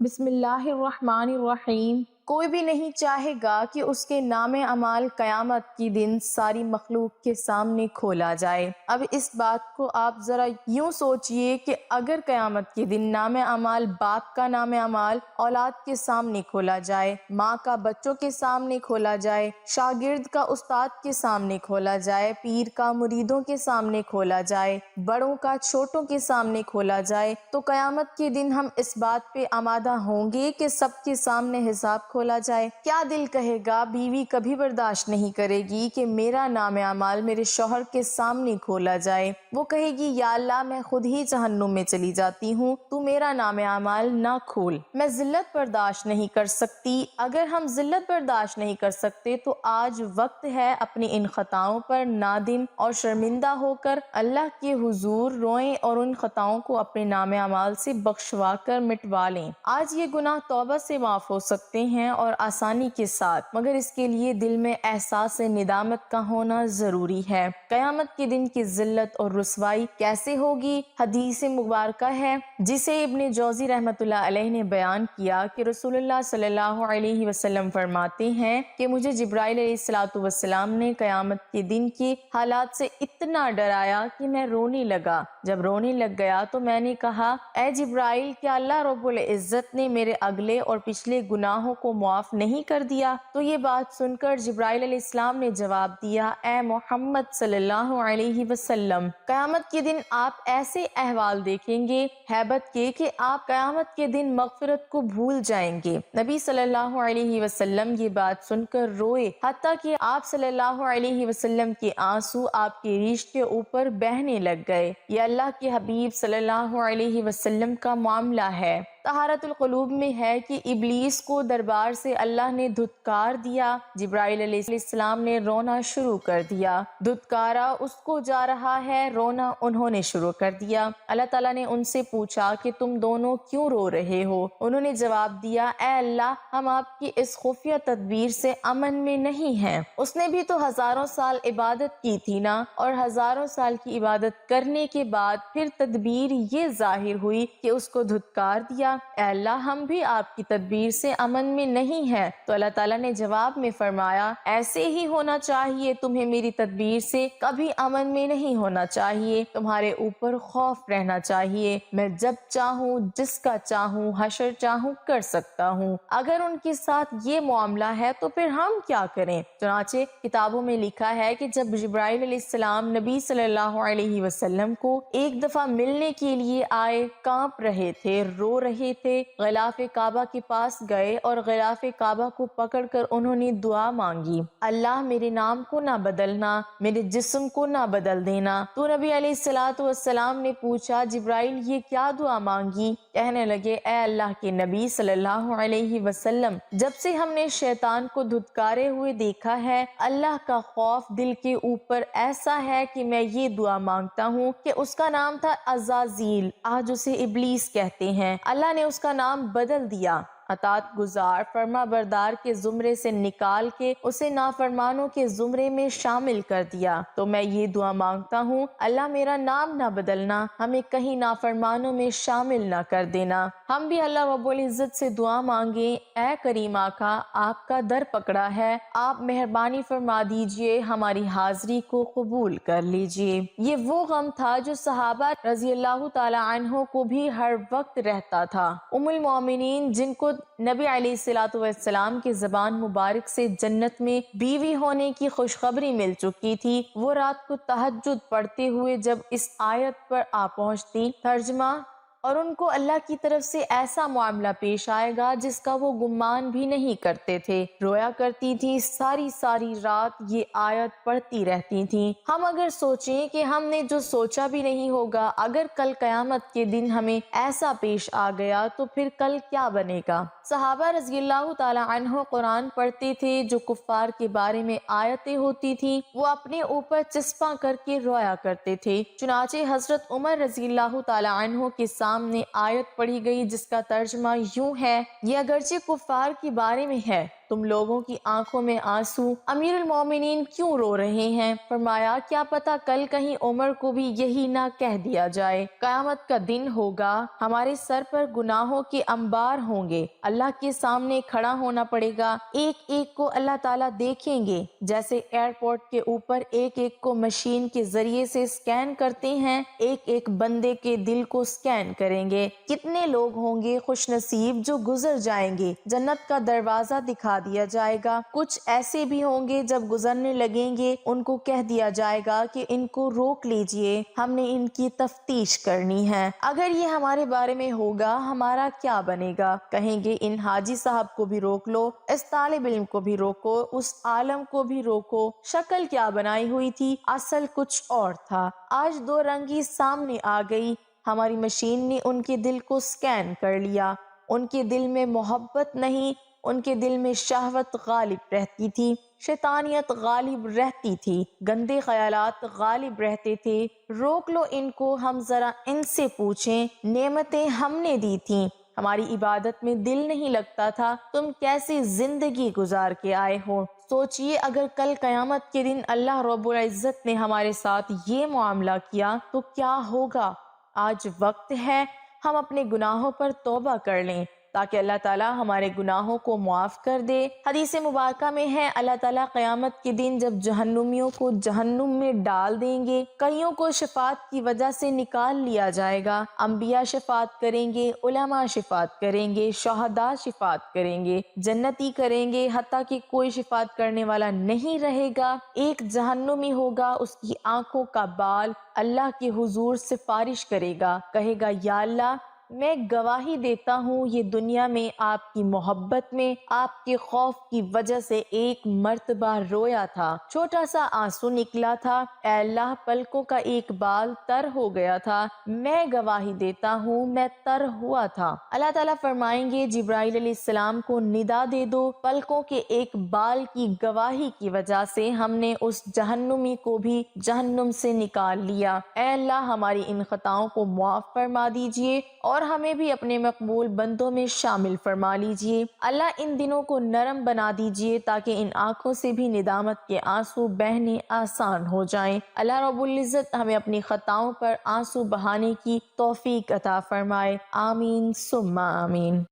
بسم اللہ الرحمن الرحیم۔ کوئی بھی نہیں چاہے گا کہ اس کے نام اعمال قیامت کی دن ساری مخلوق کے سامنے کھولا جائے۔ اب اس بات کو آپ ذرا یوں سوچئے کہ اگر قیامت کے دن نام اعمال باپ کا نام اعمال اولاد کے سامنے کھولا جائے، ماں کا بچوں کے سامنے کھولا جائے، شاگرد کا استاد کے سامنے کھولا جائے، پیر کا مریدوں کے سامنے کھولا جائے، بڑوں کا چھوٹوں کے سامنے کھولا جائے، تو قیامت کے دن ہم اس بات پہ آمادہ ہوں گے کہ سب کے سامنے حساب کھولا جائے؟ کیا دل کہے گا؟ بیوی کبھی برداشت نہیں کرے گی کہ میرا نام اعمال میرے شوہر کے سامنے کھولا جائے۔ وہ کہے گی یا اللہ میں خود ہی جہنم میں چلی جاتی ہوں، تو میرا نام اعمال نہ کھول۔ میں ذلت برداشت نہیں کر سکتی۔ اگر ہم ذلت برداشت نہیں کر سکتے تو آج وقت ہے اپنی ان خطاؤں پر نادم اور شرمندہ ہو کر اللہ کے حضور روئیں اور ان خطاؤں کو اپنے نام اعمال سے بخشوا کر مٹوا لیں۔ آج یہ گناہ توبہ سے معاف ہو سکتے ہیں اور آسانی کے ساتھ، مگر اس کے لیے دل میں احساس ندامت کا ہونا ضروری ہے۔ قیامت کے دن کی ذلت اور رسوائی کیسے ہوگی؟ حدیث مبارکہ ہے جسے ابن جوزی رحمۃ اللہ علیہ نے بیان کیا کہ رسول اللہ صلی اللہ علیہ وسلم فرماتے ہیں کہ مجھے جبرائیل علیہ السلام نے قیامت کے دن کے حالات سے اتنا ڈرایا کہ میں رونے لگا۔ جب رونے لگ گیا تو میں نے کہا، اے جبرائیل، کیا اللہ رب العزت نے میرے اگلے اور پچھلے گناہوں کو معاف نہیں کر دیا؟ تو یہ بات سن کر جبرائیل علیہ السلام نے جواب دیا، اے محمد صلی اللہ علیہ وسلم، قیامت کے دن آپ ایسے احوال دیکھیں گے ہیبت کے کہ آپ قیامت کے دن مغفرت کو بھول جائیں گے۔ نبی صلی اللہ علیہ وسلم یہ بات سن کر روئے، حتیٰ کہ آپ صلی اللہ علیہ وسلم کے آنسو آپ کے ریش کے اوپر بہنے لگ گئے۔ یہ اللہ کے حبیب صلی اللہ علیہ وسلم کا معاملہ ہے۔ طہارت القلوب میں ہے کہ ابلیس کو دربار سے اللہ نے دھتکار دیا۔ جبرائیل علیہ السلام نے رونا شروع کر دیا۔ دھتکارا اس کو جا رہا ہے، رونا انہوں نے شروع کر دیا۔ اللہ تعالیٰ نے ان سے پوچھا کہ تم دونوں کیوں رو رہے ہو؟ انہوں نے جواب دیا، اے اللہ، ہم آپ کی اس خفیہ تدبیر سے امن میں نہیں ہیں۔ اس نے بھی تو ہزاروں سال عبادت کی تھی نا، اور ہزاروں سال کی عبادت کرنے کے بعد پھر تدبیر یہ ظاہر ہوئی کہ اس کو دھتکار دیا۔ اے اللہ، ہم بھی آپ کی تدبیر سے امن میں نہیں ہیں۔ تو اللہ تعالیٰ نے جواب میں فرمایا، ایسے ہی ہونا چاہیے، تمہیں میری تدبیر سے کبھی امن میں نہیں ہونا چاہیے، تمہارے اوپر خوف رہنا چاہیے۔ میں جب چاہوں، جس کا چاہوں، حشر چاہوں کر سکتا ہوں۔ اگر ان کے ساتھ یہ معاملہ ہے تو پھر ہم کیا کریں؟ چنانچہ کتابوں میں لکھا ہے کہ جب جبرائیل علیہ السلام نبی صلی اللہ علیہ وسلم کو ایک دفعہ ملنے کے لیے آئے، کانپ رہے تھے، رو رہے تھے، غلاف کعبہ کے پاس گئے اور غلاف کعبہ کو پکڑ کر انہوں نے دعا مانگی، اللہ میرے نام کو نہ بدلنا، میرے جسم کو نہ بدل دینا۔ تو نبی علیہ السلام نے پوچھا، جبرائیل یہ کیا دعا مانگی؟ کہنے لگے، اے اللہ کے نبی صلی اللہ علیہ وسلم، جب سے ہم نے شیطان کو دھتکارے ہوئے دیکھا ہے، اللہ کا خوف دل کے اوپر ایسا ہے کہ میں یہ دعا مانگتا ہوں کہ اس کا نام تھا عزازیل، آج اسے ابلیس کہتے ہیں، اللہ نے اس کا نام بدل دیا، اطاعت گزار فرما بردار کے زمرے سے نکال کے اسے نافرمانوں کے زمرے میں شامل کر دیا۔ تو میں یہ دعا مانگتا ہوں، اللہ میرا نام نہ بدلنا، ہمیں کہیں نافرمانوں میں شامل نہ کر دینا۔ ہم بھی اللہ رب العزت سے دعا مانگیں، اے کریم آقا، آپ کا در پکڑا ہے، آپ مہربانی فرما دیجئے، ہماری حاضری کو قبول کر لیجئے۔ یہ وہ غم تھا جو صحابہ رضی اللہ تعالی عنہ کو بھی ہر وقت رہتا تھا۔ ام المومنین، جن کو نبی علیہ السلام کی زبان مبارک سے جنت میں بیوی ہونے کی خوشخبری مل چکی تھی، وہ رات کو تہجد پڑھتے ہوئے جب اس آیت پر آ پہنچتی، ترجمہ، اور ان کو اللہ کی طرف سے ایسا معاملہ پیش آئے گا جس کا وہ گمان بھی نہیں کرتے تھے، رویا کرتی تھی، ساری ساری رات یہ آیت پڑھتی رہتی تھی۔ ہم اگر سوچیں کہ ہم نے جو سوچا بھی نہیں ہوگا، اگر کل قیامت کے دن ہمیں ایسا پیش آ گیا تو پھر کل کیا بنے گا؟ صحابہ رضی اللہ تعالی عنہ قرآن پڑھتے تھے، جو کفار کے بارے میں آیتیں ہوتی تھی وہ اپنے اوپر چسپاں کر کے رویا کرتے تھے۔ چنانچہ حضرت عمر رضی اللہ تعالی عنہ کے سامنے آیت پڑھی گئی جس کا ترجمہ یوں ہے، یہ اگرچہ کفار کے بارے میں ہے تم لوگوں کی آنکھوں میں آنسو، امیر المومنین کیوں رو رہے ہیں؟ فرمایا کیا پتہ کل کہیں عمر کو بھی یہی نہ کہہ دیا جائے۔ قیامت کا دن ہوگا، ہمارے سر پر گناہوں کے انبار ہوں گے، اللہ کے سامنے کھڑا ہونا پڑے گا، ایک ایک کو اللہ تعالیٰ دیکھیں گے، جیسے ایئرپورٹ کے اوپر ایک ایک کو مشین کے ذریعے سے سکین کرتے ہیں، ایک ایک بندے کے دل کو سکین کریں گے۔ کتنے لوگ ہوں گے خوش نصیب جو گزر جائیں گے، جنت کا دروازہ دکھا دیا جائے گا۔ کچھ ایسے بھی ہوں گے جب گزرنے لگیں گے ان کو کہہ دیا جائے گا کہ ان کو روک لیجئے، ہم نے ان کی تفتیش کرنی ہے۔ اگر یہ ہمارے بارے میں ہوگا ہمارا کیا بنے گا؟ کہیں گے ان حاجی صاحب کو بھی روک لو، اس طالب علم کو بھی روکو، اس عالم کو بھی روکو، شکل کیا بنائی ہوئی تھی، اصل کچھ اور تھا۔ آج دو رنگی سامنے آ گئی، ہماری مشین نے ان کے دل کو سکین کر لیا، ان کے دل میں محبت نہیں، ان کے دل میں شہوت غالب رہتی تھی، شیطانیت غالب رہتی تھی، گندے خیالات غالب رہتے تھے۔ روک لو ان کو، ہم ذرا ان سے پوچھیں، نعمتیں ہم نے دی تھیں، ہماری عبادت میں دل نہیں لگتا تھا، تم کیسی زندگی گزار کے آئے ہو؟ سوچئے اگر کل قیامت کے دن اللہ رب العزت نے ہمارے ساتھ یہ معاملہ کیا تو کیا ہوگا؟ آج وقت ہے ہم اپنے گناہوں پر توبہ کر لیں تاکہ اللہ تعالیٰ ہمارے گناہوں کو معاف کر دے۔ حدیث مبارکہ میں ہے اللہ تعالیٰ قیامت کے دن جب جہنمیوں کو جہنم میں ڈال دیں گے، کئیوں کو شفاعت کی وجہ سے نکال لیا جائے گا، انبیاء شفاعت کریں گے، علماء شفاعت کریں گے، شہداء شفاعت کریں گے، جنتی کریں گے، حتیٰ کہ کوئی شفاعت کرنے والا نہیں رہے گا۔ ایک جہنمی ہوگا، اس کی آنکھوں کا بال اللہ کے حضور سفارش کرے گا، کہے گا یا اللہ میں گواہی دیتا ہوں یہ دنیا میں آپ کی محبت میں آپ کے خوف کی وجہ سے ایک مرتبہ رویا تھا، چھوٹا سا آنسو نکلا تھا، اے اللہ پلکوں کا ایک بال تر ہو گیا تھا، میں گواہی دیتا ہوں میں تر ہوا تھا۔ اللہ تعالیٰ فرمائیں گے جبرائیل علیہ السلام کو ندا دے دو، پلکوں کے ایک بال کی گواہی کی وجہ سے ہم نے اس جہنمی کو بھی جہنم سے نکال لیا۔ اے اللہ ہماری ان خطاؤں کو معاف فرما دیجئے اور ہمیں بھی اپنے مقبول بندوں میں شامل فرما لیجئے۔ اللہ ان دنوں کو نرم بنا دیجئے تاکہ ان آنکھوں سے بھی ندامت کے آنسو بہنے آسان ہو جائیں۔ اللہ رب العزت ہمیں اپنی خطاؤں پر آنسو بہانے کی توفیق عطا فرمائے، آمین ثم آمین۔